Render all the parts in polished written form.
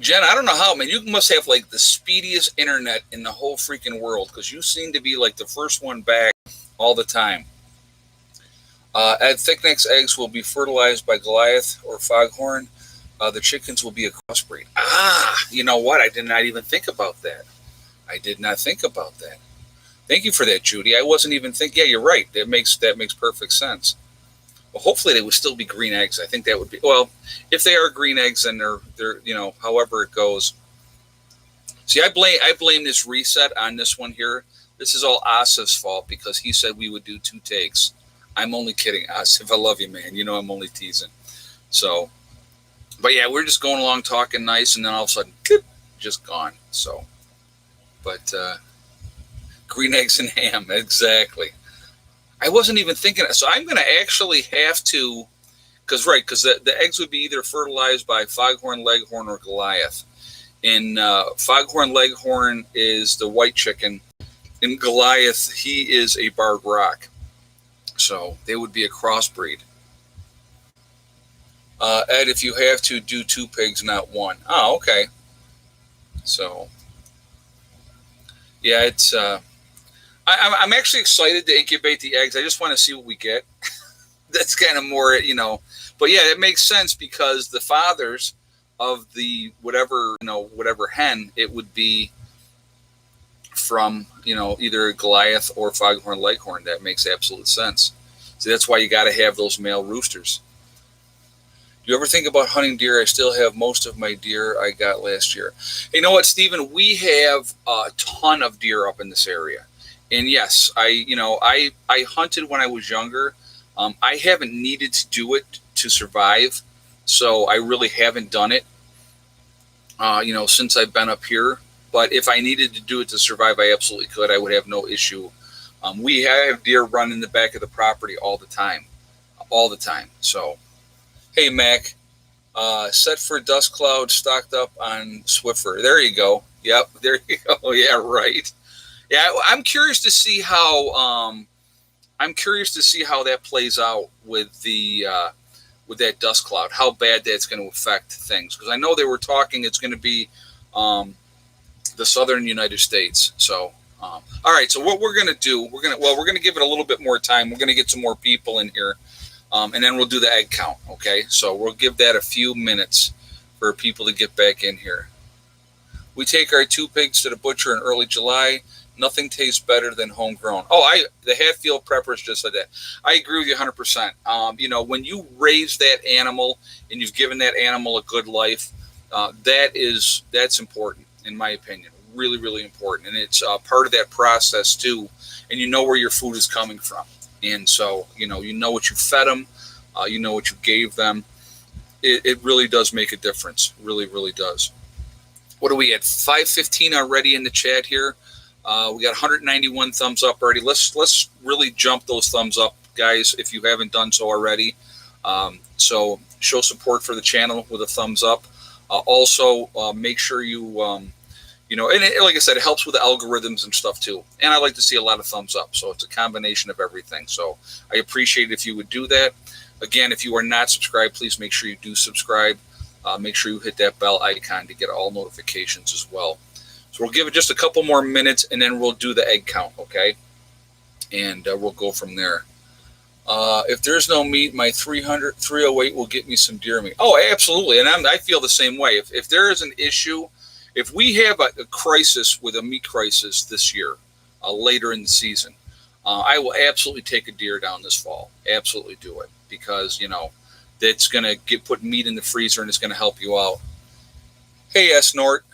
Jen, I don't know how, man. You must have like the speediest internet in the whole freaking world because you seem to be like the first one back all the time. Ed Thickneck's eggs will be fertilized by Goliath or Foghorn. The chickens will be a crossbreed. Ah, you know what? I did not even think about that. I did not think about that. Thank you for that, Judy. I wasn't even thinking. Yeah, you're right. That makes perfect sense. Well, hopefully they would still be green eggs. I think that would be well. If they are green eggs, then they're however it goes. See, I blame this reset on this one here. This is all Asa's fault because he said we would do 2 takes. I'm only kidding, Asif. I love you, man. You know I'm only teasing. So, but yeah, we're just going along talking nice, and then all of a sudden, clip, just gone. So, but green eggs and ham, exactly. I wasn't even thinking. So I'm going to actually have to, because the eggs would be either fertilized by Foghorn, Leghorn, or Goliath. And Foghorn Leghorn is the white chicken, and Goliath, he is a barred rock. So they would be a crossbreed. Ed, if you have to, do 2 pigs, not 1. Oh, okay. So, yeah, it's. I'm actually excited to incubate the eggs. I just want to see what we get. That's kind of more, But yeah, it makes sense because the fathers of the whatever hen, it would be from either Goliath or Foghorn Leghorn. That makes absolute sense. So that's why you got to have those male roosters. Do you ever think about hunting deer? I still have most of my deer I got last year. You know what, Stephen? We have a ton of deer up in this area, and yes, I hunted when I was younger. I haven't needed to do it to survive, so I really haven't done it. Since I've been up here. But if I needed to do it to survive, I absolutely could. I would have no issue. We have deer run in the back of the property all the time. So, hey, Mac, set for dust cloud stocked up on Swiffer. There you go. Yep, there you go. Yeah, right. Yeah, I'm curious to see how that plays out with that dust cloud. How bad that's going to affect things? Because I know they were talking it's going to be the southern United States. So, all right. So what we're going to do, we're going to give it a little bit more time. We're going to get some more people in here, and then we'll do the egg count. Okay. So we'll give that a few minutes for people to get back in here. We take our 2 pigs to the butcher in early July. Nothing tastes better than homegrown. Oh, the Hatfield preppers just said that. I agree with you 100%. When you raise that animal and you've given that animal a good life, that's important in my opinion. Really, really important, and it's part of that process too. And you know where your food is coming from, and so you know what you fed them, you know what you gave them. It really does make a difference. Really, really does. What are we at? 5:15 already in the chat here. We got 191 thumbs up already. Let's really jump those thumbs up, guys, if you haven't done so already. So show support for the channel with a thumbs up. Also, make sure you, and like I said, it helps with the algorithms and stuff too. And I like to see a lot of thumbs up. So it's a combination of everything. So I appreciate it if you would do that. Again, if you are not subscribed, please make sure you do subscribe. Make sure you hit that bell icon to get all notifications as well. So we'll give it just a couple more minutes, and then we'll do the egg count, okay? And we'll go from there. If there's no meat, my 308 will get me some deer meat. Oh, absolutely, and I feel the same way. If there is an issue, if we have a crisis with a meat crisis this year, later in the season, I will absolutely take a deer down this fall. Absolutely do it because, that's going to put meat in the freezer and it's going to help you out. Hey, S-Nort.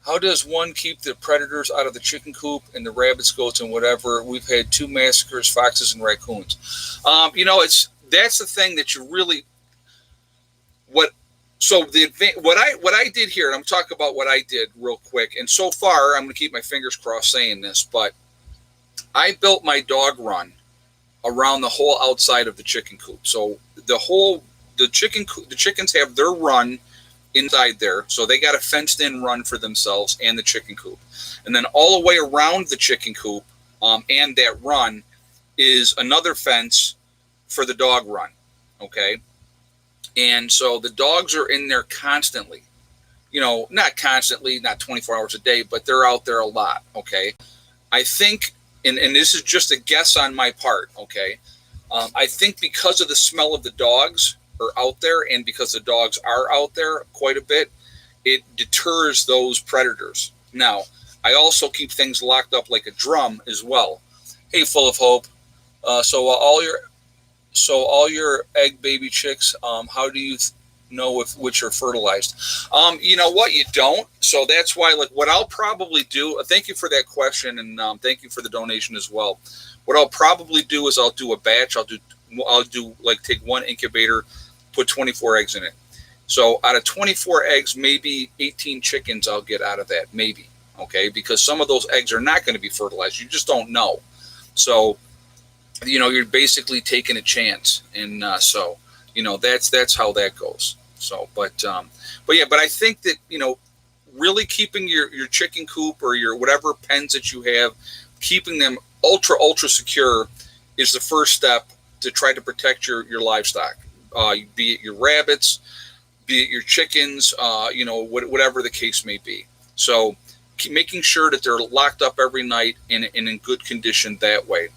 How does one keep the predators out of the chicken coop and the rabbits, goats, and whatever? We've had 2 massacres, foxes and raccoons. That's the thing that you really what I did here, and I'm talking about what I did real quick. And so far, I'm going to keep my fingers crossed saying this, but I built my dog run around the whole outside of the chicken coop. So the chickens have their run inside there, so they got a fenced-in run for themselves and the chicken coop. And then all the way around the chicken coop and that run is another fence for the dog run, okay? And so the dogs are in there constantly, not constantly, not 24 hours a day, but they're out there a lot. Okay. I think, and this is just a guess on my part. Okay. I think because of the smell of the dogs are out there, and because the dogs are out there quite a bit, it deters those predators. Now, I also keep things locked up like a drum as well. Hey, full of hope. So all your egg baby chicks, how do you know if which are fertilized? You know what, you don't. So that's why, like, what I'll probably do. Thank you for that question, and thank you for the donation as well. What I'll probably do is I'll do a batch. I'll do like take one incubator, put 24 eggs in it. So out of 24 eggs, maybe 18 chickens I'll get out of that, maybe. Okay, because some of those eggs are not going to be fertilized. You just don't know. So you're basically taking a chance, and so that's how that goes. So, but I think that really keeping your chicken coop or your whatever pens that you have, keeping them ultra secure is the first step to try to protect your livestock, be it your rabbits, be it your chickens, whatever the case may be. So making sure that they're locked up every night and in good condition that way.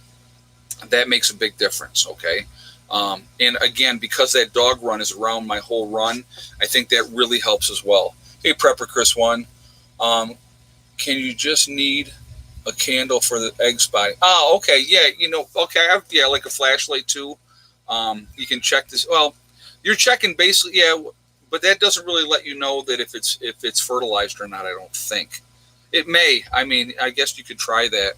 That makes a big difference, okay? And again, because that dog run is around my whole run, I think that really helps as well. Hey, Prepper Chris 1, can you just need a candle for the egg spotting? Oh, okay, yeah, okay, like a flashlight too. You can check this. Well, you're checking basically, yeah, but that doesn't really let you know that if it's fertilized or not. I don't think it may. I mean, I guess you could try that.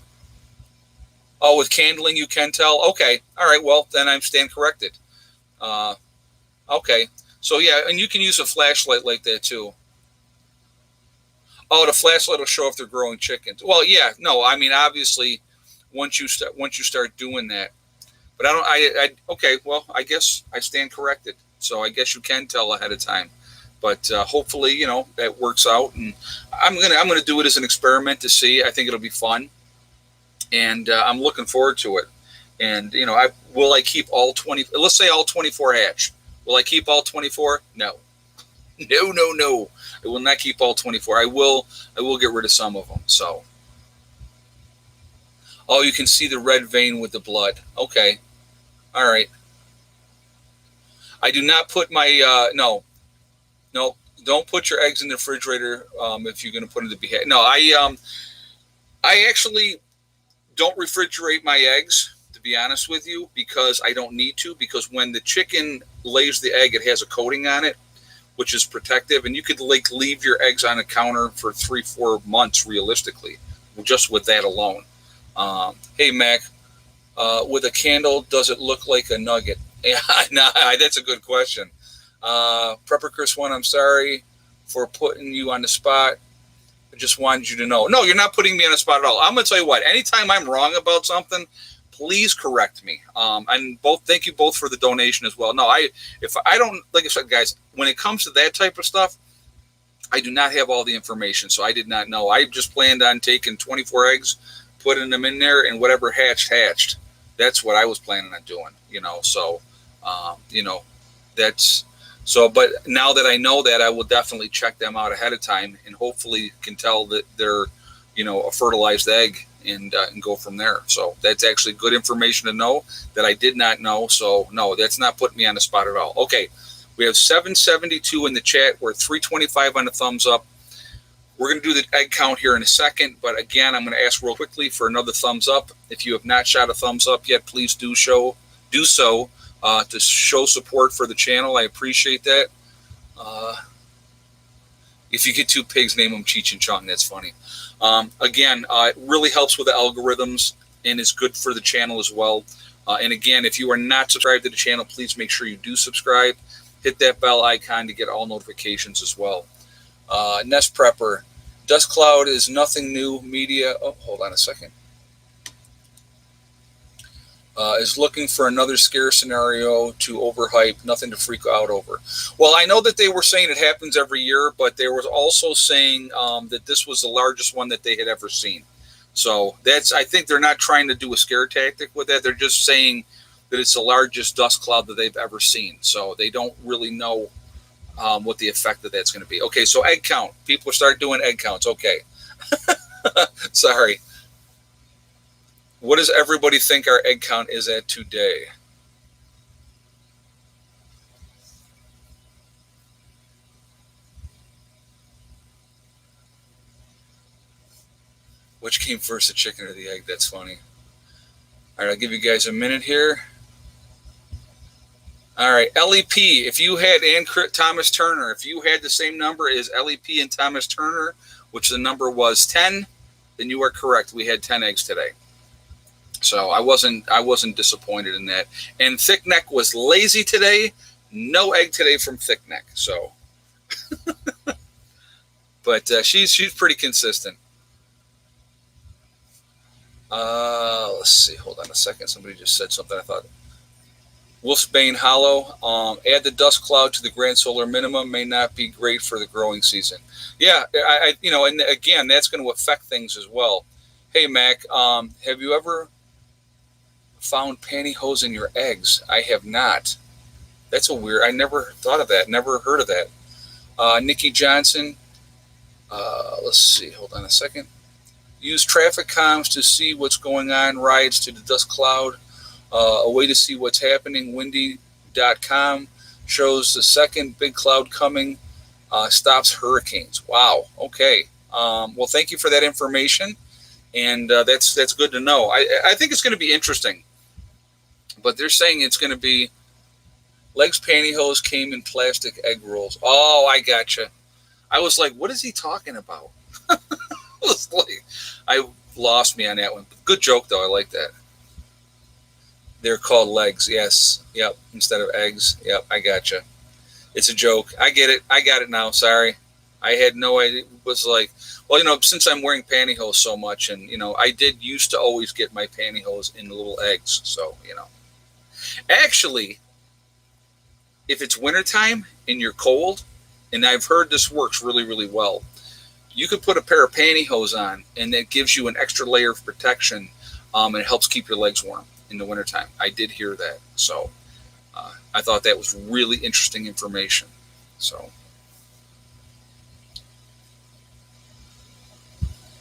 Oh, with candling you can tell? Okay. All right. Well, then I'm stand corrected. Okay. So, yeah, and you can use a flashlight like that, too. Oh, the flashlight will show if they're growing chickens. Well, yeah. No, I mean, obviously, once you start doing that. But okay, well, I guess I stand corrected. So I guess you can tell ahead of time. But hopefully, that works out. And I'm gonna do it as an experiment to see. I think it'll be fun. And I'm looking forward to it. And will I keep all 20? Let's say all 24 hatch. Will I keep all 24? No. No. I will not keep all 24. I will get rid of some of them. So, oh, you can see the red vein with the blood. Okay, all right. I do not put my no. Don't put your eggs in the refrigerator if you're going to put them in the behead. No, I actually don't refrigerate my eggs, to be honest with you, because I don't need to. Because when the chicken lays the egg, it has a coating on it, which is protective, and you could leave your eggs on a counter for 3-4 months realistically, just with that alone. Hey Mac, with a candle, does it look like a nugget? Yeah, no, that's a good question. Prepper Chris 1, I'm sorry for putting you on the spot. I just wanted you to know. No, you're not putting me on the spot at all. I'm going to tell you what, anytime I'm wrong about something, please correct me. And thank you both for the donation as well. No, if I don't, like I said, guys, when it comes to that type of stuff, I do not have all the information, so I did not know. I just planned on taking 24 eggs, putting them in there, and whatever hatched. That's what I was planning on doing, So, that's so. But now that I know that, I will definitely check them out ahead of time, and hopefully can tell that they're, a fertilized egg, and go from there. So that's actually good information to know that I did not know. So no, that's not putting me on the spot at all. Okay, we have 772 in the chat. We're 325 on the thumbs up. We're going to do the egg count here in a second, but again, I'm going to ask real quickly for another thumbs up. If you have not shot a thumbs up yet, please do so to show support for the channel. I appreciate that. If you get 2 pigs, name them Cheech and Chong. That's funny. Again, it really helps with the algorithms and is good for the channel as well. And again, if you are not subscribed to the channel, please make sure you do subscribe. Hit that bell icon to get all notifications as well. Nest Prepper, Dust Cloud is nothing new. Media, hold on a second. Is looking for another scare scenario to overhype, nothing to freak out over. Well, I know that they were saying it happens every year, but they were also saying that this was the largest one that they had ever seen. So I think they're not trying to do a scare tactic with that. They're just saying that it's the largest dust cloud that they've ever seen. So they don't really know what the effect of that's going to be. Okay, so egg count. People start doing egg counts. Okay. Sorry. What does everybody think our egg count is at today? Which came first, the chicken or the egg? That's funny. All right, I'll give you guys a minute here. All right, LEP, if you had, and Thomas Turner, if you had the same number as LEP and Thomas Turner, which the number was 10, then you are correct. We had 10 eggs today. So I wasn't disappointed in that. And Thick Neck was lazy today. No egg today from Thick Neck. So, but she's pretty consistent. Let's see. Hold on a second. Somebody just said something. I thought. Wolfsbane Hollow. Add the dust cloud to the grand solar minimum may not be great for the growing season. Yeah, and again, that's going to affect things as well. Hey, Mac, have you ever found pantyhose in your eggs? I have not. That's a weird. I never thought of that. Never heard of that. Nikki Johnson. Let's see. Hold on a second. Use traffic comms to see what's going on. Rides to the dust cloud. A way to see what's happening. Windy.com shows the second big cloud coming. Stops hurricanes. Wow. Okay. Well, thank you for that information, and that's good to know. I think it's going to be interesting, but they're saying it's going to be legs pantyhose came in plastic egg rolls. Oh, I gotcha. I was like, what is he talking about? I lost me on that one. Good joke though. I like that. They're called legs. Yes. Yep. Instead of eggs. Yep. I gotcha. It's a joke. I get it. I got it now. Sorry. I had no idea. It was like, well, since I'm wearing pantyhose so much, and, I did used to always get my pantyhose in little eggs. So, actually, if it's wintertime and you're cold, and I've heard this works really, really well, you could put a pair of pantyhose on, and that gives you an extra layer of protection, and it helps keep your legs warm in the wintertime. I did hear that. So I thought that was really interesting information. So,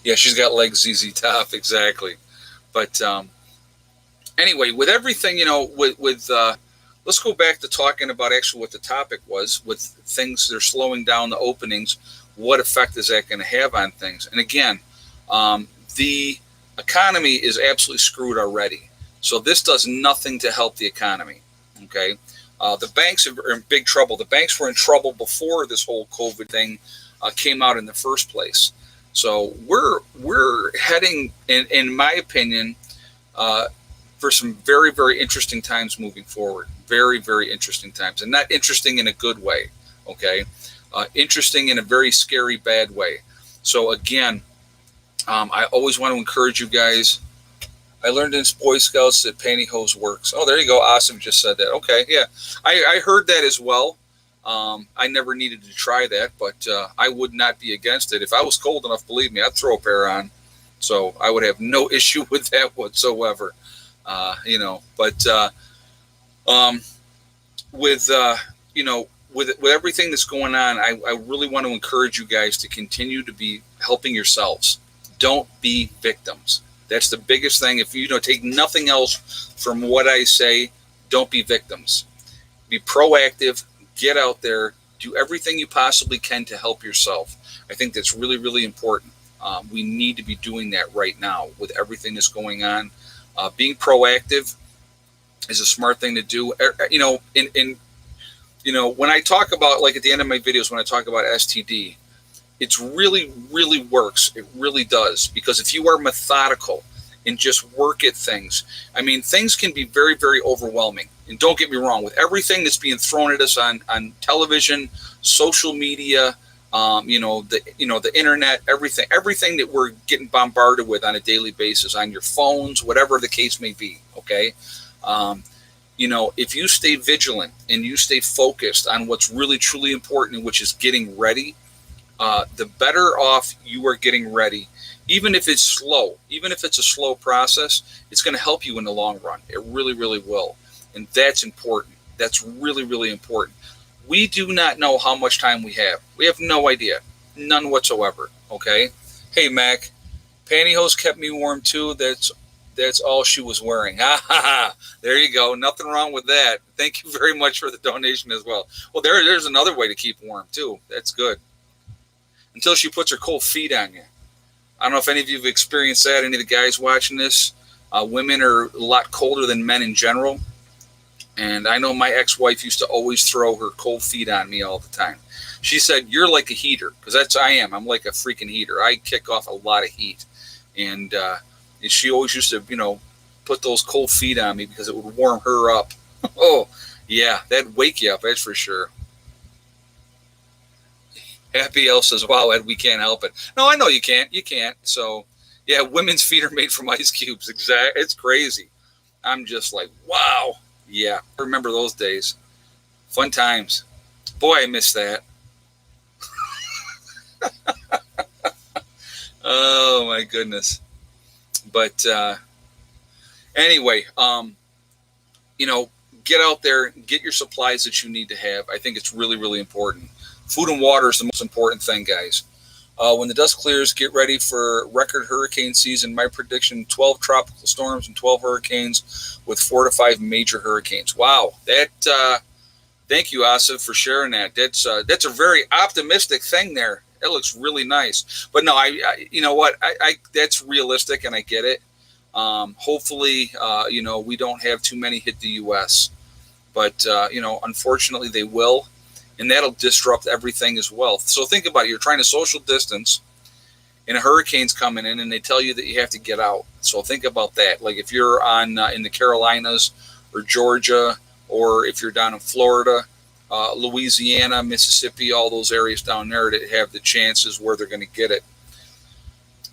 yeah, she's got legs, ZZ Top, exactly. But anyway, with everything, let's go back to talking about actually what the topic was, with things that are slowing down the openings. What effect is that going to have on things? And again, the economy is absolutely screwed already. So this does nothing to help the economy. Okay, the banks are in big trouble. The banks were in trouble before this whole COVID thing came out in the first place. So we're heading, in my opinion, for some very, very interesting times moving forward. Very, very interesting times, and not interesting in a good way. Okay, interesting in a very scary, bad way. So again, I always want to encourage you guys. I learned in Boy Scouts that pantyhose works. Oh, there you go. Awesome just said that. Okay, yeah. I heard that as well. I never needed to try that, but I would not be against it. If I was cold enough, believe me, I'd throw a pair on. So I would have no issue with that whatsoever. But with everything that's going on, I really want to encourage you guys to continue to be helping yourselves. Don't be victims. That's the biggest thing. If you take nothing else from what I say, don't be victims. Be proactive. Get out there. Do everything you possibly can to help yourself. I think that's really, really important. We need to be doing that right now with everything that's going on. Being proactive is a smart thing to do. When I talk about, like at the end of my videos, when I talk about STD, it's really, really works. It really does. Because if you are methodical and just work at things, things can be very, very overwhelming. And don't get me wrong, with everything that's being thrown at us on television, social media, the internet, everything that we're getting bombarded with on a daily basis, on your phones, whatever the case may be. Okay. If you stay vigilant and you stay focused on what's really, truly important, which is getting ready, the better off you are getting ready. Even if it's slow, even if it's a slow process, it's going to help you in the long run. It really, really will. And that's important. That's really, really important. We do not know how much time we have. We have no idea. None whatsoever. Okay? Hey, Mac, pantyhose kept me warm too. That's all she was wearing. Ha ha ha. There you go. Nothing wrong with that. Thank you very much for the donation as well. Well, there's another way to keep warm too. That's good. Until she puts her cold feet on you. I don't know if any of you have experienced that. Any of the guys watching this, women are a lot colder than men in general. And I know my ex-wife used to always throw her cold feet on me all the time. She said, "You're like a heater," because that's I am. I'm like a freaking heater. I kick off a lot of heat, and she always used to, put those cold feet on me because it would warm her up. Oh, yeah, that'd wake you up. That's for sure. Happy L says, "Wow, Ed, we can't help it." No, I know you can't. You can't. So, yeah, women's feet are made from ice cubes. Exactly. It's crazy. I'm just like, wow. Yeah, I remember those days. Fun times. Boy, I miss that. Oh, my goodness. But anyway, get out there, get your supplies that you need to have. I think it's really, really important. Food and water is the most important thing, guys. When the dust clears, get ready for record hurricane season. My prediction, 12 tropical storms and 12 hurricanes with 4 to 5 major hurricanes. Wow. Thank you, Asif, for sharing that. That's a very optimistic thing there. It looks really nice. But no, you know what? I that's realistic, and I get it. Hopefully, we don't have too many hit the U.S. But, unfortunately, they will. And that'll disrupt everything as well. So think about it. You're trying to social distance, and a hurricane's coming in, and they tell you that you have to get out. So think about that. Like if you're in the Carolinas or Georgia, or if you're down in Florida, Louisiana, Mississippi, all those areas down there that have the chances where they're going to get it.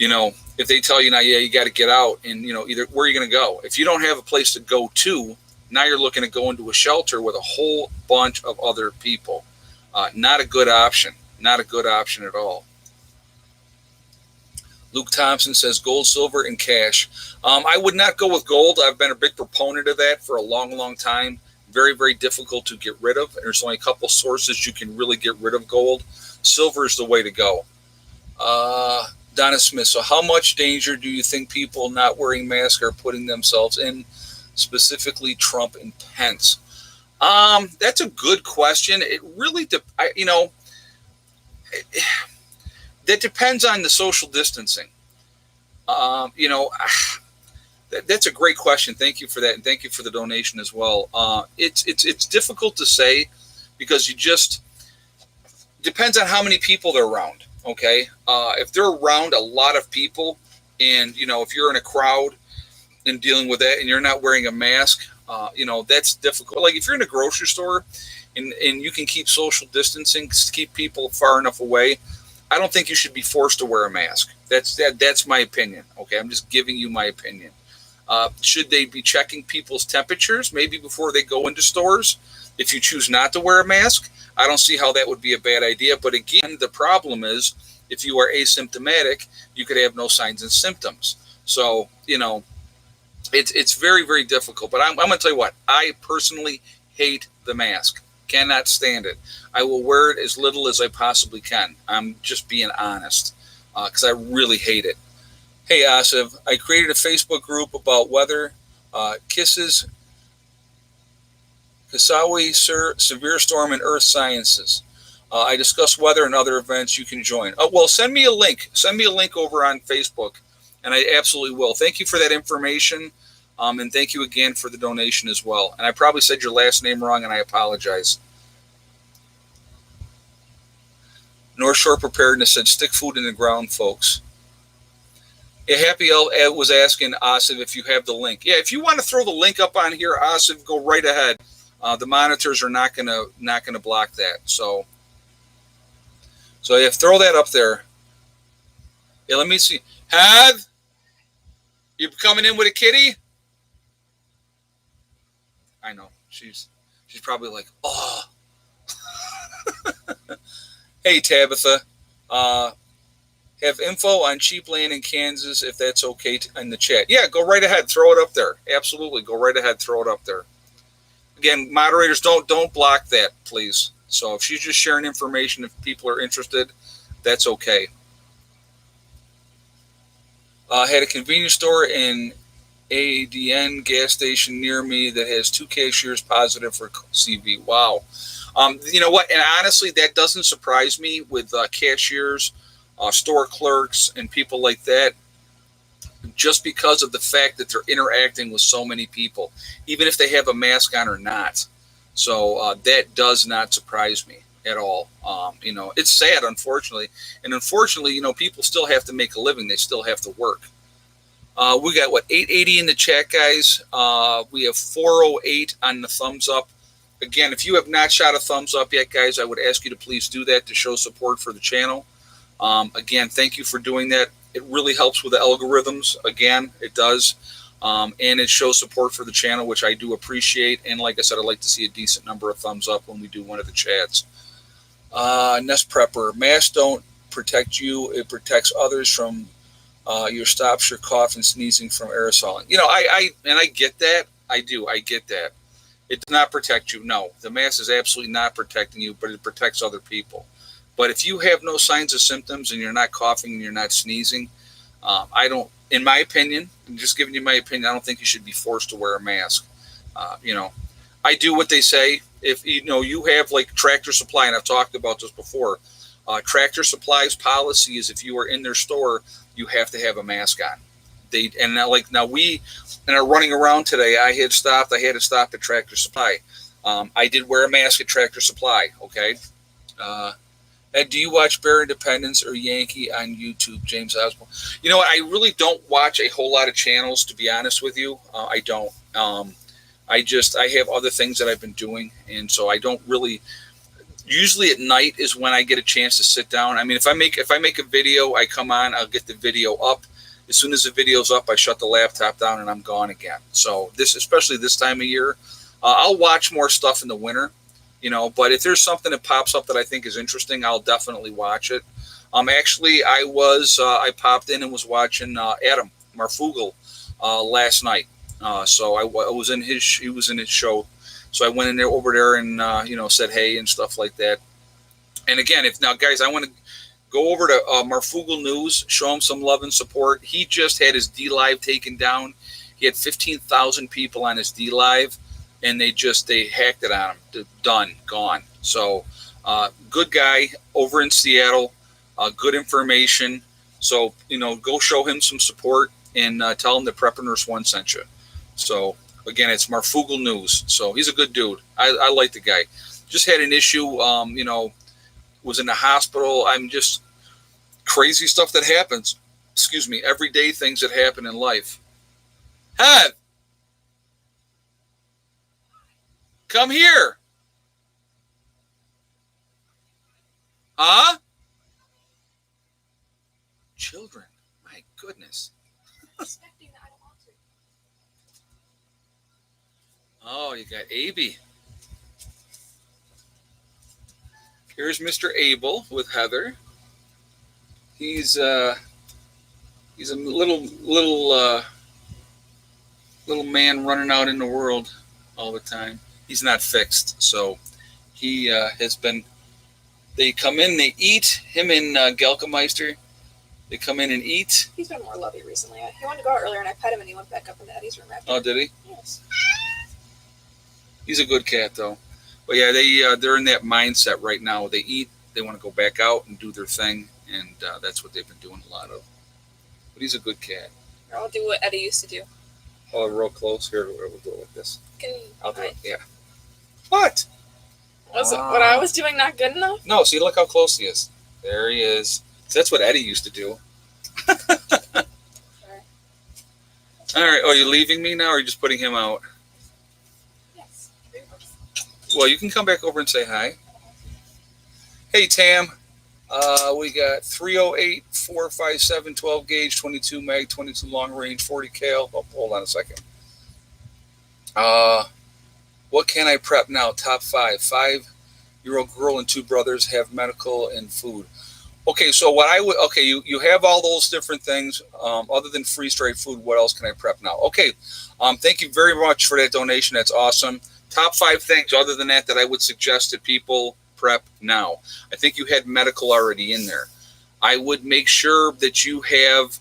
If they tell you now, yeah, you got to get out, and either where are you going to go? If you don't have a place to go to, now you're looking to go into a shelter with a whole bunch of other people. Not a good option. Not a good option at all. Luke Thompson says gold, silver, and cash. I would not go with gold. I've been a big proponent of that for a long, long time. Very, very difficult to get rid of. There's only a couple sources you can really get rid of gold. Silver is the way to go. Donna Smith, so how much danger do you think people not wearing masks are putting themselves in, specifically Trump and Pence? That's a good question. It really, that depends on the social distancing. That's a great question. Thank you for that, and thank you for the donation as well. It's difficult to say because you just depends on how many people they're around. Okay, if they're around a lot of people, and if you're in a crowd and dealing with that, and you're not wearing a mask. That's difficult. Like if you're in a grocery store and you can keep social distancing, keep people far enough away, I don't think you should be forced to wear a mask. That's my opinion. Okay, I'm just giving you my opinion. Should they be checking people's temperatures maybe before they go into stores? If you choose not to wear a mask, I don't see how that would be a bad idea. But again, the problem is if you are asymptomatic, you could have no signs and symptoms. So, it's very, very difficult. But I'm going to tell you what, I personally hate the mask. Cannot stand it. I will wear it as little as I possibly can. I'm just being honest because I really hate it. Hey, Asif, I created a Facebook group about weather, kisses, Kasawi, severe storm, and earth sciences. I discuss weather and other events you can join. Well, send me a link. Send me a link over on Facebook, and I absolutely will. Thank you for that information. And thank you again for the donation as well. And I probably said your last name wrong, and I apologize. North Shore Preparedness said, stick food in the ground, folks. Yeah, Happy L was asking Asif if you have the link. Yeah, if you want to throw the link up on here, Asif, go right ahead. The monitors are not gonna block that. So yeah, throw that up there. Yeah, let me see. Have you coming in with a kitty? I know. She's probably like, oh. Hey, Tabitha. Have info on cheap land in Kansas, if that's okay, in the chat. Yeah, go right ahead. Throw it up there. Absolutely. Go right ahead. Throw it up there. Again, moderators, don't block that, please. So if she's just sharing information, if people are interested, that's okay. Had a convenience store and ADN gas station near me that has 2 cashiers positive for CV. Wow. You know what? And honestly, that doesn't surprise me with cashiers, store clerks, and people like that, just because of the fact that they're interacting with so many people, even if they have a mask on or not. So that does not surprise me at all. You know, it's sad, unfortunately. And unfortunately, you know, people still have to make a living. They still have to work. We got, what, 880 in the chat, guys. We have 408 on the thumbs up. Again, if you have not shot a thumbs up yet, guys, I would ask you to please do that to show support for the channel. Again, thank you for doing that. It really helps with the algorithms. Again, it does. And it shows support for the channel, which I do appreciate. And like I said, I'd like to see a decent number of thumbs up when we do one of the chats. Nest Prepper, masks don't protect you. It protects others from stops your cough and sneezing from aerosoling. You know, I get that. I get that. It does not protect you. No, the mask is absolutely not protecting you, but it protects other people. But if you have no signs of symptoms and you're not coughing and you're not sneezing, I don't, in my opinion, I'm just giving you my opinion, I don't think you should be forced to wear a mask. You know, I do what they say. If, you know, you have like Tractor Supply, and I've talked about this before, Tractor Supply's policy is if you are in their store, you have to have a mask on. Now we are running around today. I had to stop at Tractor Supply. I did wear a mask at Tractor Supply. Okay. Ed, do you watch Bear Independence or Yankee on YouTube, James Osborne? You know what? I really don't watch a whole lot of channels, to be honest with you. I don't. I have other things that I've been doing, and so I don't really. Usually at night is when I get a chance to sit down. I mean, if I make a video, I come on, I'll get the video up. As soon as the video's up, I shut the laptop down and I'm gone again. So especially this time of year, I'll watch more stuff in the winter. You know, but if there's something that pops up that I think is interesting, I'll definitely watch it. Actually, I popped in and was watching Adam Marfugel last night. So I was in he was in his show. So I went in there over there and you know, said hey and stuff like that. And again, guys, I want to go over to Marfugel News, show him some love and support. He just had his D Live taken down. He had 15,000 people on his D Live. And they hacked it on him. Done, gone. So, good guy over in Seattle. Good information. So, you know, go show him some support and tell him that Prepper Nurse 1 sent you. So, again, it's Marfugel News. So, he's a good dude. I like the guy. Just had an issue, you know, was in the hospital. I'm just crazy stuff that happens. Excuse me, everyday things that happen in life. Have. Come here. Huh? Children. My goodness. Oh, you got Abby. Here's Mr. Abel with Heather. He's a little man running out in the world all the time. He's not fixed, so he has been. They come in, they eat. Him and Gelkemeister, they come in and eat. He's been more lovey recently. He wanted to go out earlier, and I pet him, and he went back up into Eddie's room after. Oh, did he? Yes. He's a good cat, though. But yeah, they're in that mindset right now. They eat, they want to go back out and do their thing, and that's what they've been doing a lot of. But he's a good cat. I'll do what Eddie used to do. Oh, real close. Here, we'll do it like this. I'll do it. Yeah. What? Was what I was doing not good enough? No, see, look how close he is. There he is. So that's what Eddie used to do. Sorry. All right. Oh, are you leaving me now, or are you just putting him out? Yes. Well, you can come back over and say hi. Hey, Tam. We got 308, 457, 12 gauge, 22 mag, 22 long range, 40 cal. Oh, hold on a second. What can I prep now? Top 5. 5-year-old girl and 2 brothers have medical and food. Okay, so what I would, okay, you have all those different things. Other than freeze dried food, what else can I prep now? Okay, thank you very much for that donation. That's awesome. Top 5 things other than that I would suggest that people prep now. I think you had medical already in there. I would make sure that you have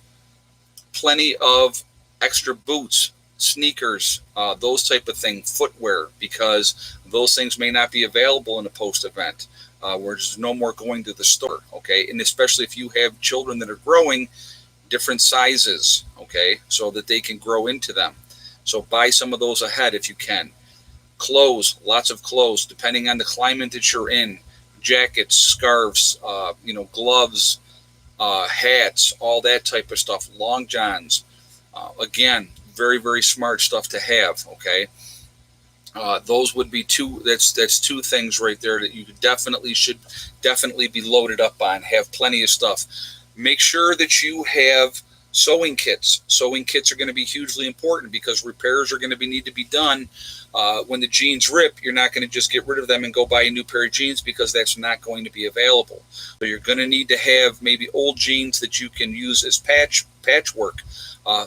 plenty of extra boots, sneakers, those type of thing, footwear, because those things may not be available in a post event. Where there's no more going to the store, okay? And especially if you have children that are growing different sizes, okay, so that they can grow into them. So buy some of those ahead if you can. Clothes, lots of clothes, depending on the climate that you're in. Jackets, scarves, gloves, hats, all that type of stuff. Long johns. Again, very, very smart stuff to have, okay? Those would be two. That's 2 things right there that you should definitely be loaded up on. Have plenty of stuff. Make sure that you have sewing kits. Sewing kits are going to be hugely important because repairs are going to need to be done. When the jeans rip, you're not going to just get rid of them and go buy a new pair of jeans because that's not going to be available. So you're going to need to have maybe old jeans that you can use as patchwork.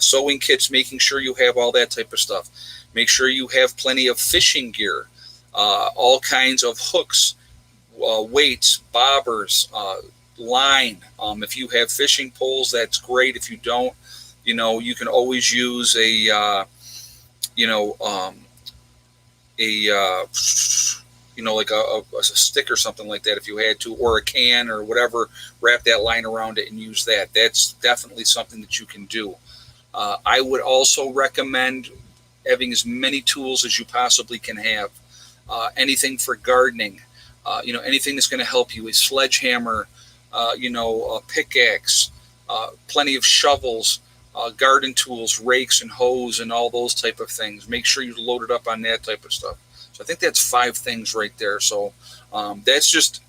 Sewing kits, making sure you have all that type of stuff. Make sure you have plenty of fishing gear, all kinds of hooks, weights, bobbers, line. If you have fishing poles, that's great. If you don't, you can always use like a stick or something like that if you had to, or a can or whatever. Wrap that line around it and use that. That's definitely something that you can do. I would also recommend having as many tools as you possibly can have. Anything for gardening, anything that's going to help you. A sledgehammer, a pickaxe, plenty of shovels, garden tools, rakes and hoes, and all those type of things. Make sure you're loaded up on that type of stuff. So I think that's 5 things right there. So that's just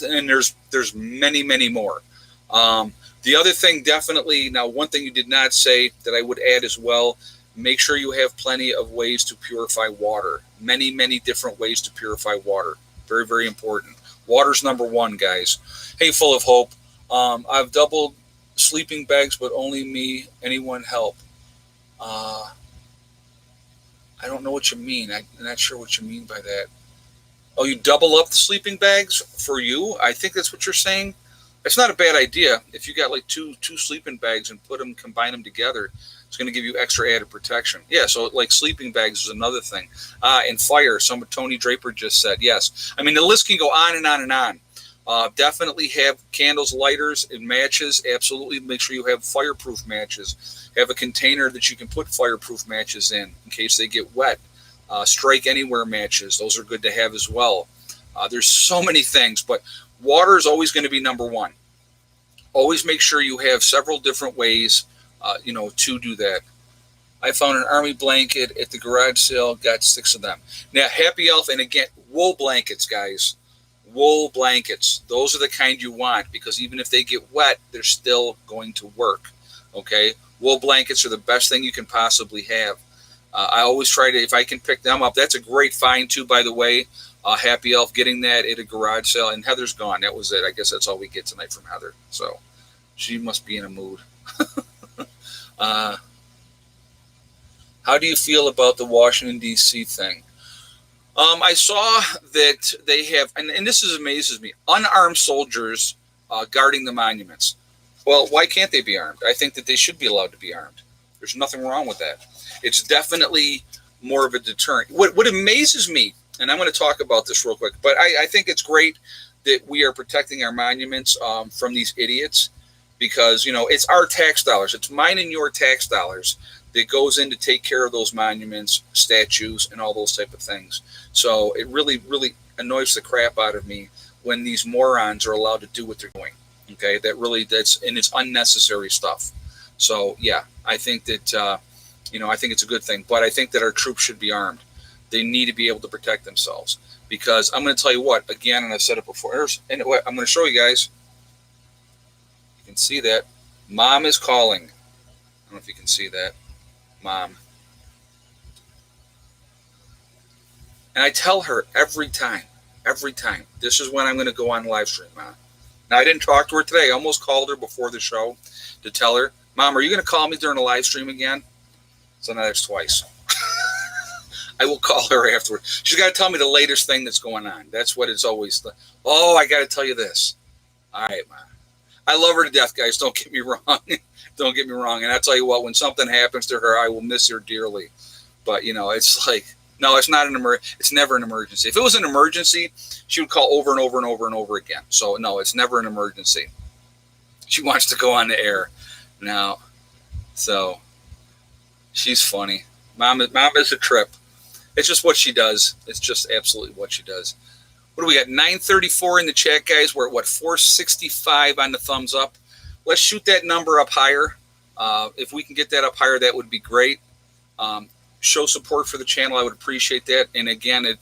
and there's many more. The other thing, definitely, now one thing you did not say that I would add as well, make sure you have plenty of ways to purify water. Many different ways to purify water. Very, very important. Water's number 1, guys. Hey, Full of Hope. I've doubled sleeping bags, but only me. Anyone help? I don't know what you mean. I'm not sure what you mean by that. Oh, you double up the sleeping bags for you? I think that's what you're saying. It's not a bad idea. If you got like two sleeping bags and combine them together, it's going to give you extra added protection. Yeah, so like sleeping bags is another thing. And fire, Tony Draper just said, yes. I mean, the list can go on and on and on. Definitely have candles, lighters, and matches. Absolutely make sure you have fireproof matches. Have a container that you can put fireproof matches in case they get wet. Strike anywhere matches. Those are good to have as well. There's so many things, but water is always going to be number 1. Always make sure you have several different ways, to do that. I found an army blanket at the garage sale, got 6 of them. Now, Happy Elf, and again, wool blankets, guys. Wool blankets. Those are the kind you want because even if they get wet, they're still going to work. Okay? Wool blankets are the best thing you can possibly have. I always try to, if I can pick them up, that's a great find too, by the way. Happy Elf getting that at a garage sale, and Heather's gone. That was it. I guess that's all we get tonight from Heather. So she must be in a mood. How do you feel about the Washington, D.C. thing? I saw that they have, and this amazes me, unarmed soldiers guarding the monuments. Well, why can't they be armed? I think that they should be allowed to be armed. There's nothing wrong with that. It's definitely more of a deterrent. What amazes me, and I'm going to talk about this real quick, but I think it's great that we are protecting our monuments from these idiots because, it's our tax dollars. It's mine and your tax dollars that goes in to take care of those monuments, statues, and all those type of things. So it really, really annoys the crap out of me when these morons are allowed to do what they're doing. Okay, it's unnecessary stuff. So yeah, I think that I think it's a good thing, but I think that our troops should be armed. They need to be able to protect themselves because I'm going to tell you what again, and I've said it before. I'm going to show you guys. You can see that Mom is calling. I don't know if you can see that, Mom. And I tell her every time, this is when I'm going to go on live stream, Mom. Now, I didn't talk to her today. I almost called her before the show to tell her, Mom, are you going to call me during the live stream again? So now that's twice. I will call her afterward. She's got to tell me the latest thing that's going on. That's what it's always. Oh, I got to tell you this. All right, Mom. I love her to death, guys. Don't get me wrong. Don't get me wrong. And I tell you what, when something happens to her, I will miss her dearly. But, it's like, no, it's not it's never an emergency. If it was an emergency, she would call over and over and over and over again. So, no, it's never an emergency. She wants to go on the air now. So, she's funny. Mom is a trip. It's just what she does. It's just absolutely what she does. What do we got? 934 in the chat, guys. We're at 465 on the thumbs up. Let's shoot that number up higher. If we can get that up higher, that would be great. Show support for the channel. I would appreciate that. And again, it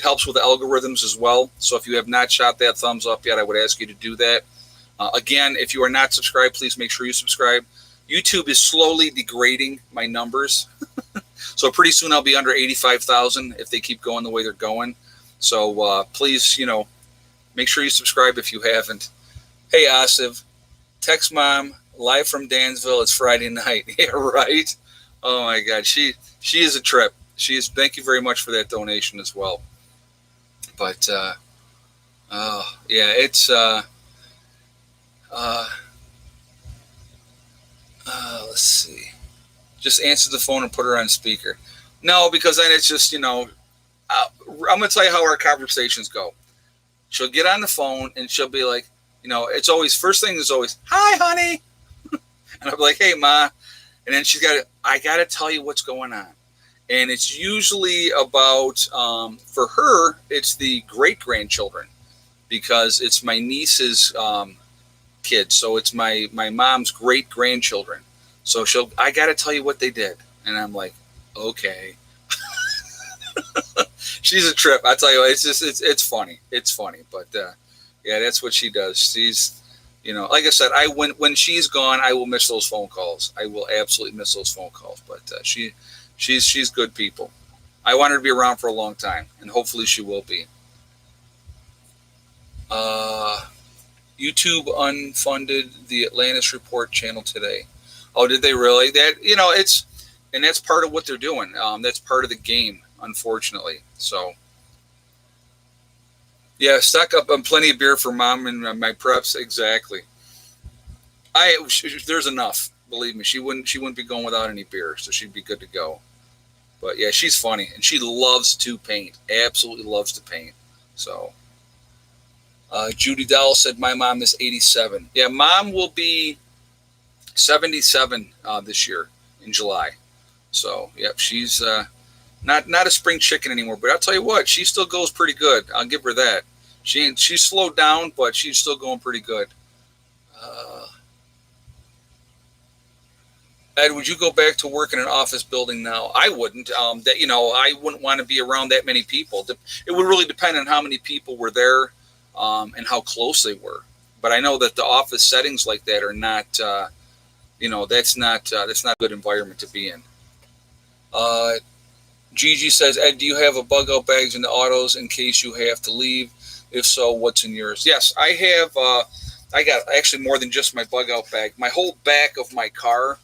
helps with the algorithms as well. So if you have not shot that thumbs up yet, I would ask you to do that. Again, if you are not subscribed, please make sure you subscribe. YouTube is slowly degrading my numbers. So pretty soon I'll be under 85,000 if they keep going the way they're going. So please, make sure you subscribe if you haven't. Hey, Asif, text Mom, live from Dansville. It's Friday night. Yeah, right. Oh my God, she is a trip. She is. Thank you very much for that donation as well. But yeah, it's let's see. Just answer the phone and put her on speaker. No, because then it's just I'm gonna tell you how our conversations go. She'll get on the phone and she'll be like, it's always first thing is always, "Hi, honey," and I'll be like, "Hey, Ma," and then I gotta tell you what's going on, and it's usually about for her, it's the great grandchildren because it's my niece's kids, so it's my mom's great grandchildren. So I gotta tell you what they did, and I'm like, okay. She's a trip. I tell you, it's funny. It's funny, but yeah, that's what she does. She's, like I said, when she's gone, I will miss those phone calls. I will absolutely miss those phone calls. But she's good people. I want her to be around for a long time, and hopefully she will be. YouTube unfunded the Atlantis Report channel today. Oh, did they really? And that's part of what they're doing. That's part of the game, unfortunately. So, yeah, stock up on plenty of beer for Mom and my preps. Exactly. There's enough. Believe me, she wouldn't be going without any beer, so she'd be good to go. But yeah, she's funny and she loves to paint. Absolutely loves to paint. So, Judy Dowell said my mom is 87. Yeah, Mom will be 77 this year in July. So, yep, she's not a spring chicken anymore. But I'll tell you what, she still goes pretty good. I'll give her that. She's slowed down, but she's still going pretty good. Ed, would you go back to work in an office building now? I wouldn't. I wouldn't want to be around that many people. It would really depend on how many people were there and how close they were. But I know that the office settings like that are not. That's not a good environment to be in. Gigi says, Ed, do you have a bug out bags in the autos in case you have to leave? If so, what's in yours? Yes, I have. I got actually more than just my bug out bag. My whole back of my car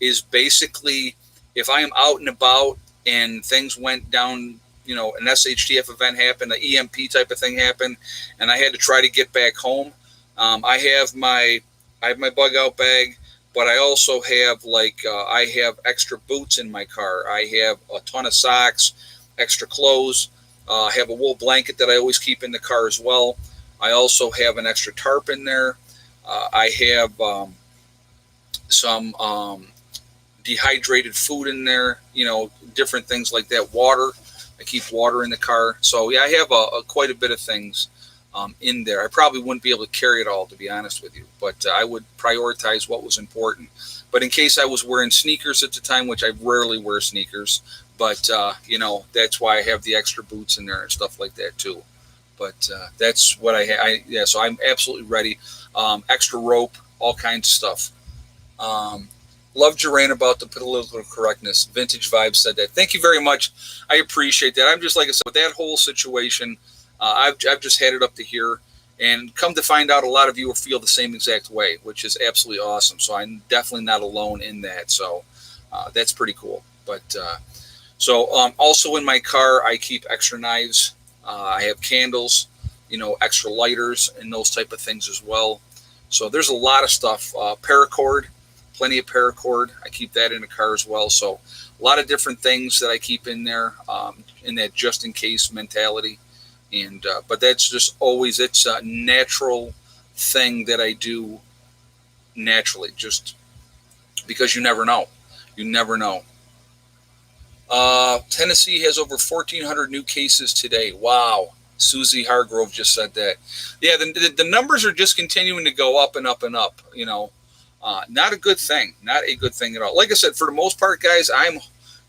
is basically if I am out and about and things went down, an SHTF event happened, an EMP type of thing happened, and I had to try to get back home. I have my bug out bag. But I also have I have extra boots in my car. I have a ton of socks, extra clothes. I have a wool blanket that I always keep in the car as well. I also have an extra tarp in there. I have some dehydrated food in there, different things like that. Water. I keep water in the car. So, yeah, I have quite a bit of things in there. I probably wouldn't be able to carry it all, to be honest with you, but I would prioritize what was important. But in case I was wearing sneakers at the time, which I rarely wear sneakers, but that's why I have the extra boots in there and stuff like that too. But that's what I have. Yeah, so I'm absolutely ready. Extra rope, all kinds of stuff. Love Joranne about the political correctness. Vintage Vibe said that. Thank you very much. I appreciate that. I'm just, like I said, with that whole situation, I've just had it up to here, And come to find out, a lot of you will feel the same exact way, which is absolutely awesome. So I'm definitely not alone in that. So that's pretty cool. But also in my car, I keep extra knives. I have candles, extra lighters and those type of things as well. So there's a lot of stuff. Paracord, plenty of paracord. I keep that in the car as well. So a lot of different things that I keep in there, in that just in case mentality. And but that's just always, it's a natural thing that I do naturally, just because you never know. You never know. Tennessee has over 1,400 new cases today. Wow. Susie Hargrove just said that. Yeah, the numbers are just continuing to go up and up and up. Not a good thing. Not a good thing at all. Like I said, for the most part, guys, I'm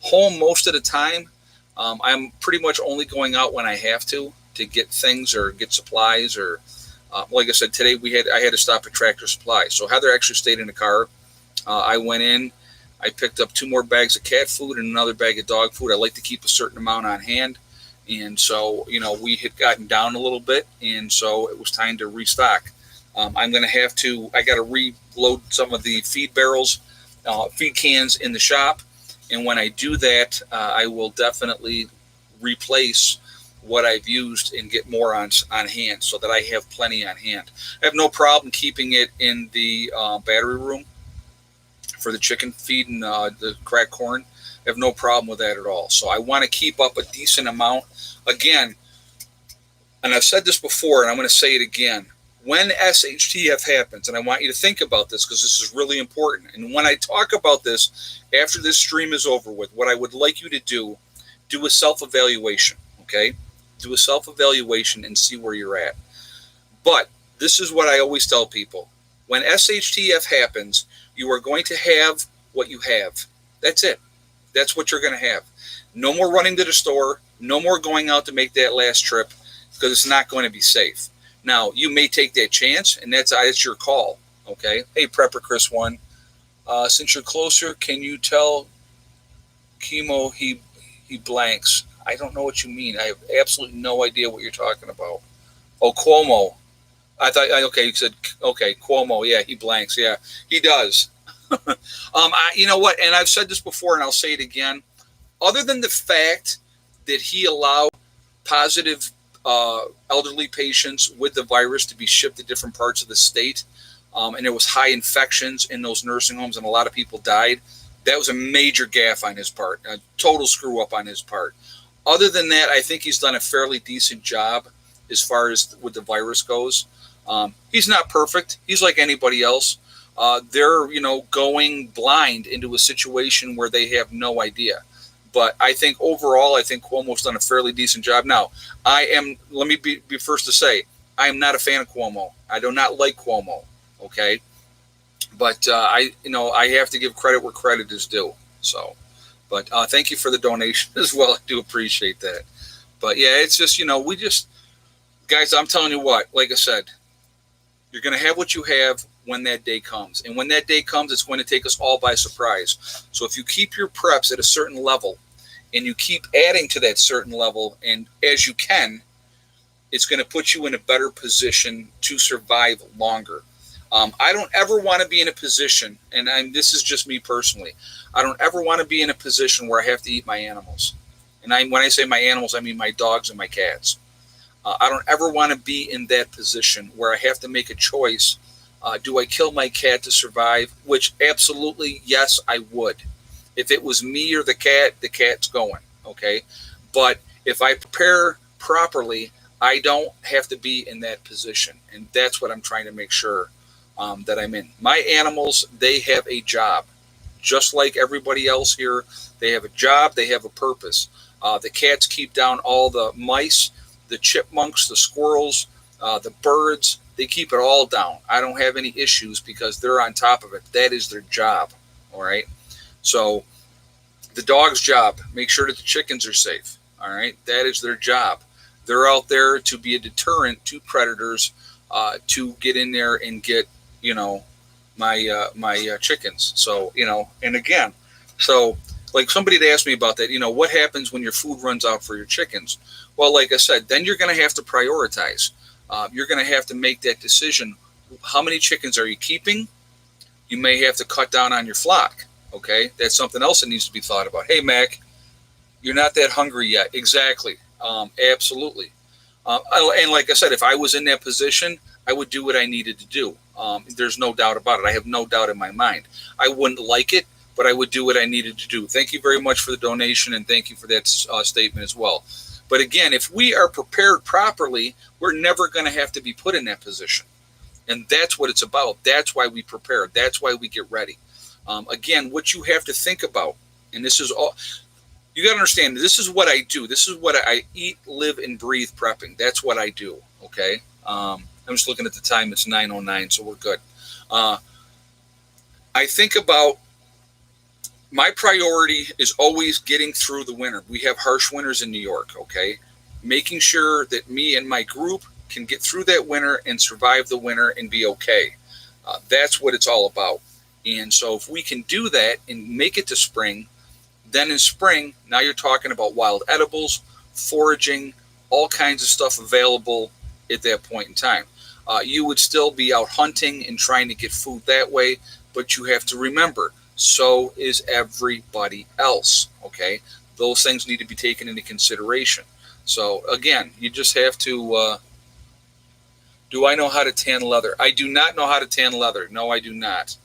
home most of the time. I'm pretty much only going out when I have to get things or get supplies. Or like I said, today I had to stop at Tractor Supply. So Heather actually stayed in the car. I went in. I picked up 2 more bags of cat food and another bag of dog food. I like to keep a certain amount on hand. And so, we had gotten down a little bit. And so it was time to restock. I'm going to I got to reload some of the feed barrels, feed cans in the shop. And when I do that, I will definitely replace what I've used and get more on hand so that I have plenty on hand. I have no problem keeping it in the battery room for the chicken feed and the cracked corn. I have no problem with that at all. So I want to keep up a decent amount. Again, and I've said this before, and I'm going to say it again. When SHTF happens, and I want you to think about this because this is really important. And when I talk about this, after this stream is over with, what I would like you to do a self-evaluation, okay? Do a self-evaluation and see where you're at. But this is what I always tell people. When SHTF happens, you are going to have what you have. That's it. That's what you're going to have. No more running to the store. No more going out to make that last trip because it's not going to be safe. Now, you may take that chance, and that's your call, okay? Hey, Prepper Chris 1, since you're closer, can you tell Chemo he blanks? I don't know what you mean. I have absolutely no idea what you're talking about. Oh, Cuomo. Okay, you said, okay, Cuomo, yeah, he blanks. Yeah, he does. You know what, and I've said this before, and I'll say it again. Other than the fact that he allowed positive elderly patients with the virus to be shipped to different parts of the state, and there was high infections in those nursing homes, and a lot of people died. That was a major gaffe on his part, a total screw up on his part. Other than that, I think he's done a fairly decent job as far as with the virus goes. He's not perfect. He's like anybody else. They're going blind into a situation where they have no idea. But I think overall, I think Cuomo's done a fairly decent job. Now, let me be first to say, I am not a fan of Cuomo. I do not like Cuomo, okay? But I have to give credit where credit is due. So, but thank you for the donation as well. I do appreciate that. But yeah, it's just, guys, I'm telling you what, like I said, you're going to have what you have when that day comes. And when that day comes, it's going to take us all by surprise. So if you keep your preps at a certain level and you keep adding to that certain level, and as you can, it's going to put you in a better position to survive longer. I don't ever want to be in a position, and this is just me personally, I don't ever want to be in a position where I have to eat my animals. And when I say my animals, I mean my dogs and my cats. I don't ever want to be in that position where I have to make a choice. Do I kill my cat to survive? Which absolutely, yes, I would. If it was me or the cat's going, okay? But if I prepare properly, I don't have to be in that position. And that's what I'm trying to make sure that I'm in. My animals, they have a job. Just like everybody else here, they have a job, they have a purpose. The cats keep down all the mice, the chipmunks, the squirrels, the birds. They keep it all down. I don't have any issues because they're on top of it. That is their job, all right? So the dog's job, make sure that the chickens are safe, all right? That is their job. They're out there to be a deterrent to predators to get in there and get, my chickens. So, and again, so like somebody had asked me about that, what happens when your food runs out for your chickens? Well, like I said, then you're going to have to prioritize. you're going to have to make that decision. How many chickens are you keeping? You may have to cut down on your flock. Okay, that's something else that needs to be thought about. Hey, Mac, you're not that hungry yet. Exactly. Absolutely. And like I said, if I was in that position, I would do what I needed to do. There's no doubt about it. I have no doubt in my mind. I wouldn't like it, but I would do what I needed to do. Thank you very much for the donation, and thank you for that statement as well. But again, if we are prepared properly, we're never going to have to be put in that position. And that's what it's about. That's why we prepare. That's why we get ready. Again, what you have to think about, and this is all, you got to understand, this is what I do. This is what I eat, live, and breathe prepping. That's what I do, okay? I'm just looking at the time. It's 9:09, so we're good. I think about, my priority is always getting through the winter. We have harsh winters in New York, okay? Making sure that me and my group can get through that winter and survive the winter and be okay. That's what it's all about. And so if we can do that and make it to spring, then in spring, now you're talking about wild edibles, foraging, all kinds of stuff available at that point in time. You would still be out hunting and trying to get food that way, but you have to remember, so is everybody else, okay? Those things need to be taken into consideration. So again, you just have to, do I know how to tan leather? I do not know how to tan leather. No, I do not.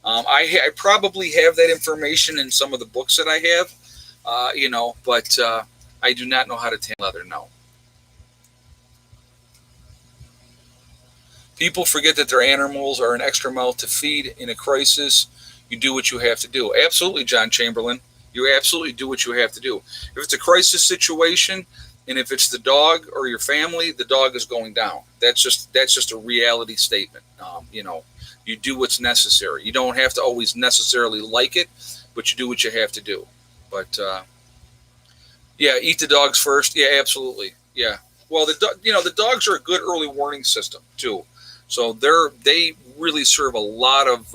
I probably have that information in some of the books that I have, but I do not know how to tan leather, no. People forget that their animals are an extra mouth to feed in a crisis. You do what you have to do. Absolutely, John Chamberlain. You absolutely do what you have to do. If it's a crisis situation, and if it's the dog or your family, the dog is going down. That's just a reality statement. You do what's necessary. You don't have to always necessarily like it, but you do what you have to do. But yeah, eat the dogs first. Yeah, absolutely. Yeah. Well, the dogs are a good early warning system too. So they really serve a lot of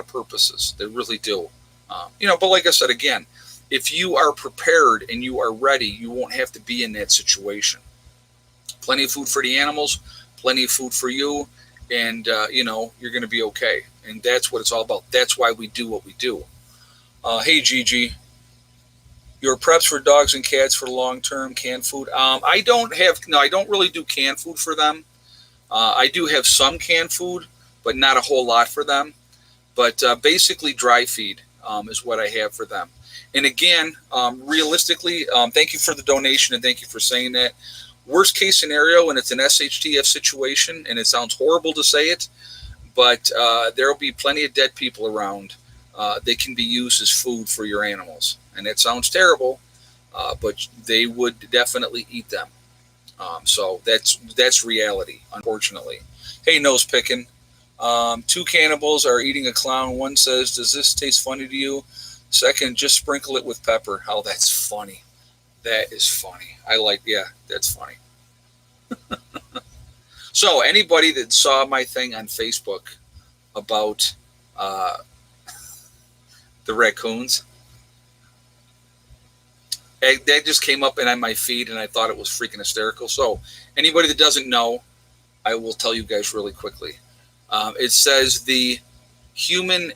purposes. They really do. But like I said again, if you are prepared and you are ready, you won't have to be in that situation. Plenty of food for the animals, plenty of food for you, and you're going to be okay. And that's what it's all about. That's why we do what we do. Hey, Gigi, your preps for dogs and cats for long-term canned food. I don't really do canned food for them. I do have some canned food, but not a whole lot for them. But basically, dry feed is what I have for them. And again, realistically, thank you for the donation and thank you for saying that. Worst case scenario, and it's an SHTF situation, and it sounds horrible to say it, but there will be plenty of dead people around. They can be used as food for your animals. And that sounds terrible, but they would definitely eat them. So that's reality, unfortunately. Hey, nose picking. Two cannibals are eating a clown. One says, "Does this taste funny to you?" Second, "Just sprinkle it with pepper." Oh, that's funny. That is funny. That's funny. So anybody that saw my thing on Facebook about the raccoons, that just came up on my feed, and I thought it was freaking hysterical. So anybody that doesn't know, I will tell you guys really quickly. It says the human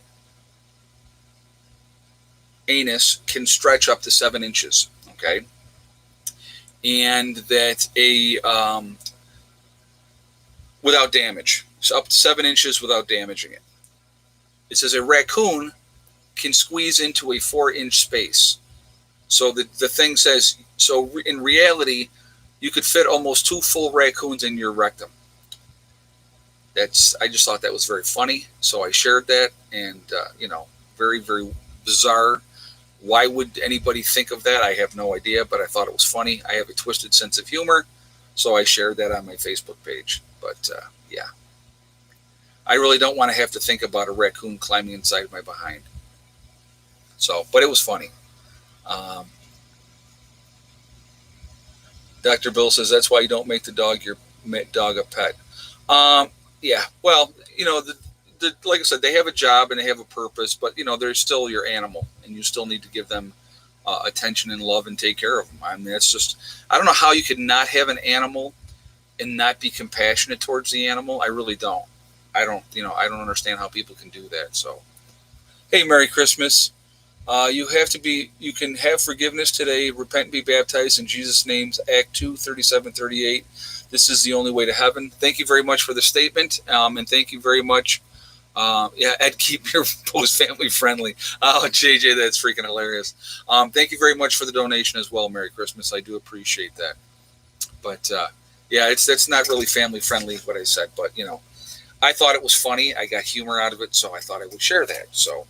anus can stretch up to 7 inches, okay? And that without damage. So up to 7 inches without damaging it. It says a raccoon can squeeze into a 4-inch space. So the thing says, so in reality, you could fit almost 2 full raccoons in your rectum. I just thought that was very funny, so I shared that, and very, very bizarre. Why would anybody think of that? I have no idea, but I thought it was funny. I have a twisted sense of humor, so I shared that on my Facebook page. But yeah, I really don't want to have to think about a raccoon climbing inside my behind. So, but it was funny. Dr. Bill says that's why you don't make your dog a pet. Yeah, well, like I said, they have a job and they have a purpose, but they're still your animal, and you still need to give them attention and love and take care of them. I mean, that's just, I don't know how you could not have an animal and not be compassionate towards the animal. I really don't. I don't understand how people can do that. So, hey, Merry Christmas. You can have forgiveness today, repent and be baptized in Jesus' name, Act 2, 37, 38. This is the only way to heaven. Thank you very much for the statement, and thank you very much. Ed, keep your post family friendly. Oh, JJ, that's freaking hilarious. Thank you very much for the donation as well. Merry Christmas. I do appreciate that. But that's not really family friendly what I said, but I thought it was funny. I got humor out of it, so I thought I would share that. So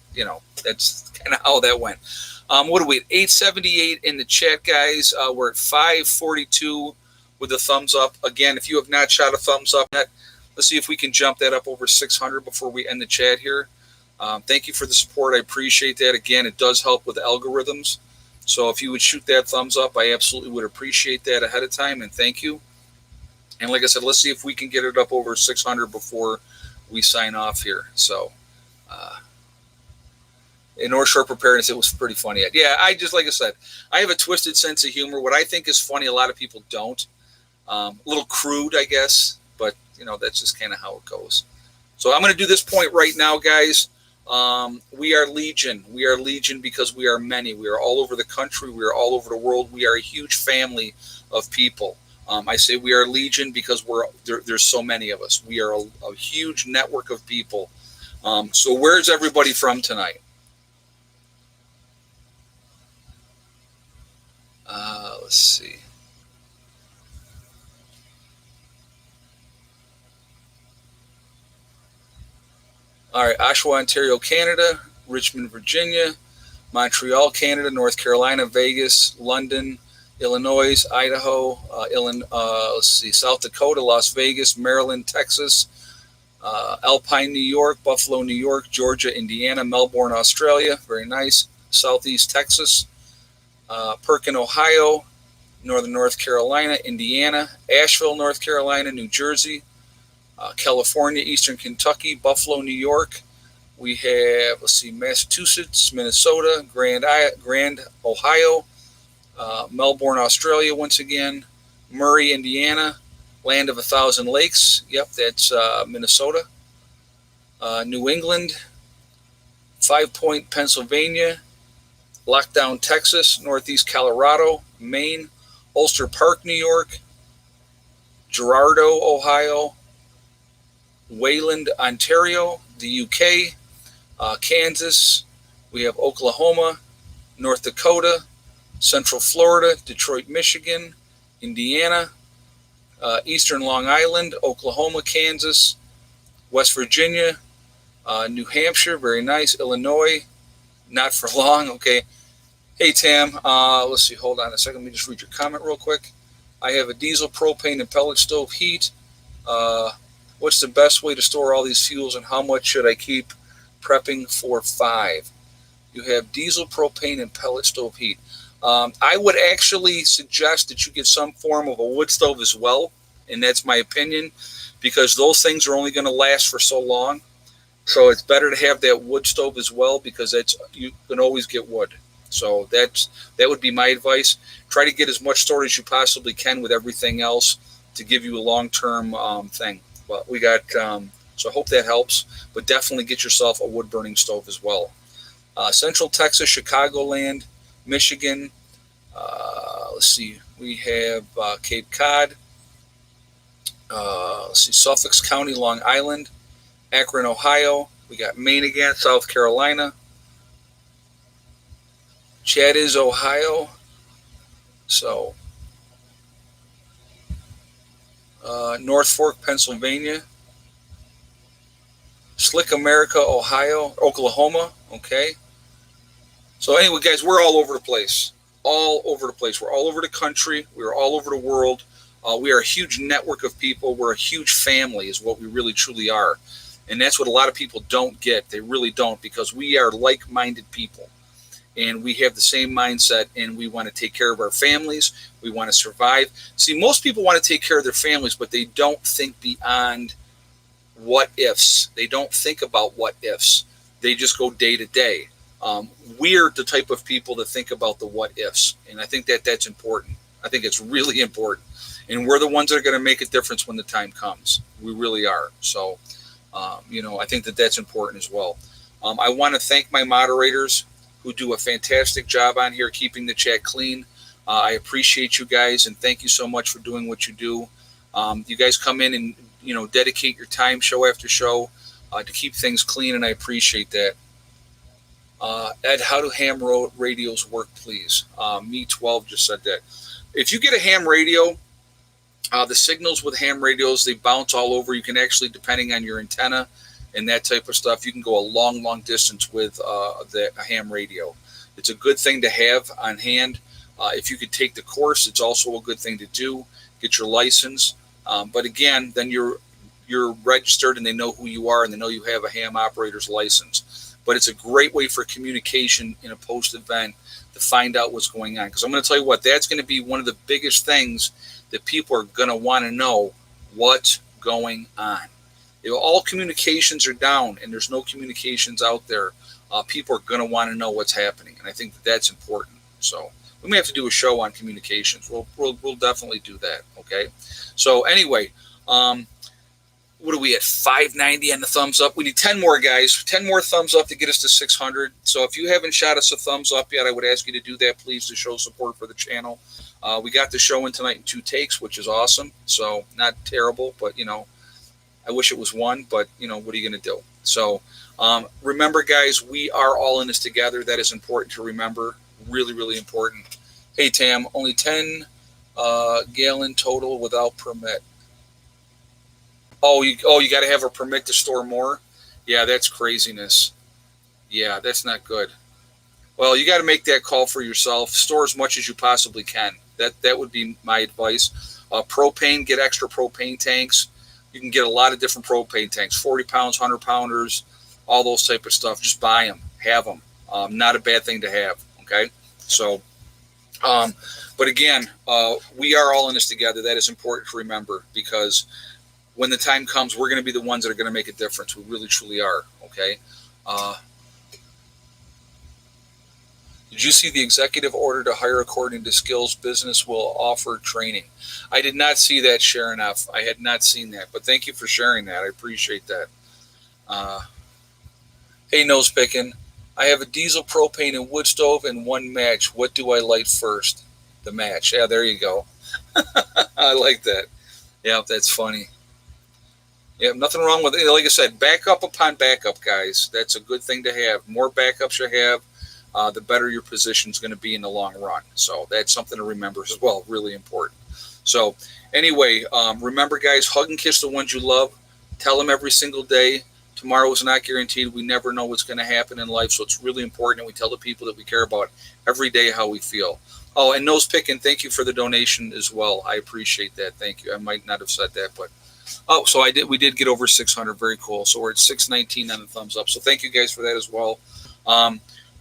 that's kind of how that went. What are we at? 878 in the chat, guys. We're at 542 with the thumbs up. Again, if you have not shot a thumbs up yet, let's see if we can jump that up over 600 before we end the chat here. Thank you for the support. I appreciate that. Again, it does help with the algorithms. So if you would shoot that thumbs up, I absolutely would appreciate that ahead of time, and thank you. And like I said, let's see if we can get it up over 600 before we sign off here. So, in North Shore Preparedness, it was pretty funny. Yeah, like I said, I have a twisted sense of humor. What I think is funny, a lot of people don't. A little crude, I guess, but that's just kind of how it goes. So I'm going to do this point right now, guys. We are Legion. We are Legion because we are many. We are all over the country. We are all over the world. We are a huge family of people. I say we are Legion because there's so many of us. We are a huge network of people. So where's everybody from tonight? Let's see. All right, Oshawa, Ontario, Canada, Richmond, Virginia, Montreal, Canada, North Carolina, Vegas, London, Illinois, Idaho, South Dakota, Las Vegas, Maryland, Texas, Alpine, New York, Buffalo, New York, Georgia, Indiana, Melbourne, Australia, very nice, Southeast Texas, Perkin, Ohio, Northern North Carolina, Indiana, Asheville, North Carolina, New Jersey, California, Eastern Kentucky, Buffalo, New York. We have, Massachusetts, Minnesota, Grand, Ohio, Melbourne, Australia, once again, Murray, Indiana, Land of a Thousand Lakes. Yep, that's Minnesota. New England, Five Point, Pennsylvania, Lockdown, Texas, Northeast Colorado, Maine, Ulster Park, New York, Gerardo, Ohio, Wayland, Ontario, the UK, Kansas. We have Oklahoma, North Dakota, Central Florida, Detroit, Michigan, Indiana, Eastern Long Island, Oklahoma, Kansas, West Virginia, New Hampshire, very nice, Illinois, not for long, okay. Hey, Tam, let's see, hold on a second, let me just read your comment real quick. I have a diesel, propane, and pellet stove heat. What's the best way to store all these fuels, and how much should I keep prepping for 5? You have diesel, propane, and pellet stove heat. I would actually suggest that you get some form of a wood stove as well, and that's my opinion, because those things are only going to last for so long. So it's better to have that wood stove as well, because you can always get wood. So that would be my advice. Try to get as much storage as you possibly can with everything else to give you a long-term thing. But we got, so I hope that helps. But definitely get yourself a wood-burning stove as well. Central Texas, Chicagoland, Michigan. Let's see, we have Cape Cod. Suffolk County, Long Island, Akron, Ohio. We got Maine again, South Carolina. Chad is Ohio. So, North Fork, Pennsylvania. Slick America, Ohio, Oklahoma. Okay. So anyway, guys, we're all over the place. All over the place. We're all over the country. We're all over the world. We are a huge network of people. We're a huge family is what we really, truly are. And that's what a lot of people don't get. They really don't, because we are like-minded people. And we have the same mindset, and we want to take care of our families. We want to survive. See, most people want to take care of their families, but they don't think beyond what ifs. They don't think about what ifs. They just go day to day. we're the type of people that think about the what ifs, and I think that that's important. I think it's really important, and we're the ones that are going to make a difference when the time comes. We really are. So, I think that that's important as well. I want to thank my moderators who do a fantastic job on here keeping the chat clean. I appreciate you guys, and thank you so much for doing what you do. You guys come in and dedicate your time show after show to keep things clean, and I appreciate that. Ed, how do ham radios work, please? Me 12 just said that. If you get a ham radio, the signals with ham radios, they bounce all over. You can actually, depending on your antenna and that type of stuff, you can go a long, long distance with a ham radio. It's a good thing to have on hand. If you could take the course, it's also a good thing to do. Get your license. But again, then you're registered and they know who you are and they know you have a ham operator's license. But it's a great way for communication in a post-event to find out what's going on. Because I'm going to tell you what, that's going to be one of the biggest things that people are going to want to know, what's going on. If all communications are down and there's no communications out there, people are going to want to know what's happening. And I think that that's important. So we may have to do a show on communications. We'll definitely do that. Okay. So anyway, what are we at? 590 on the thumbs up. We need 10 more, guys. 10 more thumbs up to get us to 600. So if you haven't shot us a thumbs up yet, I would ask you to do that, please, to show support for the channel. We got the show in tonight in 2 takes, which is awesome. So not terrible, but I wish it was 1, but what are you going to do? So remember, guys, we are all in this together. That is important to remember. Really, really important. Hey, Tam, only 10 gallon total without permit. Oh, you got to have a permit to store more? Yeah, that's craziness. Yeah, that's not good. Well, you got to make that call for yourself. Store as much as you possibly can. That would be my advice. Propane, get extra propane tanks. You can get a lot of different propane tanks, 40 pounds, 100 pounders, all those type of stuff. Just buy them, have them. Not a bad thing to have, okay? So, but again, we are all in this together. That is important to remember because when the time comes, we're going to be the ones that are going to make a difference. We really, truly are, okay? Did you see the executive order to hire according to skills? Business will offer training. I did not see that, Sharon F. I had not seen that, but thank you for sharing that. I appreciate that. Hey, nose picking. I have a diesel, propane, and wood stove and 1 match. What do I light first? The match. Yeah, there you go. I like that. Yeah, that's funny. Yeah, nothing wrong with it. Like I said, backup upon backup, guys. That's a good thing to have. More backups you have, the better your position is going to be in the long run. So that's something to remember as well. Really important. So anyway, remember, guys, hug and kiss the ones you love. Tell them every single day. Tomorrow is not guaranteed. We never know what's going to happen in life. So it's really important. And we tell the people that we care about every day how we feel. Oh, and nose picking, thank you for the donation as well. I appreciate that. Thank you. I might not have said that, but so we did get over 600. Very cool. So we're at 619 on the thumbs up. So thank you guys for that as well.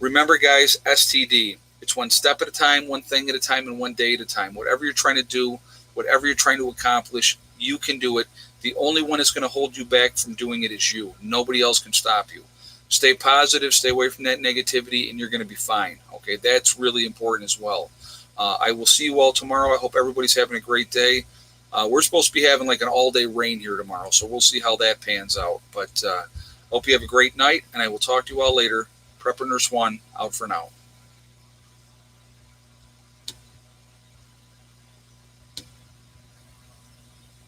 Remember, guys, STD. It's one step at a time, one thing at a time, and one day at a time. Whatever you're trying to do, whatever you're trying to accomplish, you can do it. The only one that's going to hold you back from doing it is you. Nobody else can stop you. Stay positive, stay away from that negativity, and you're going to be fine. Okay, that's really important as well. I will see you all tomorrow. I hope everybody's having a great day. We're supposed to be having like an all-day rain here tomorrow, so we'll see how that pans out. But hope you have a great night, and I will talk to you all later. Prepper Nurse 1, out for now.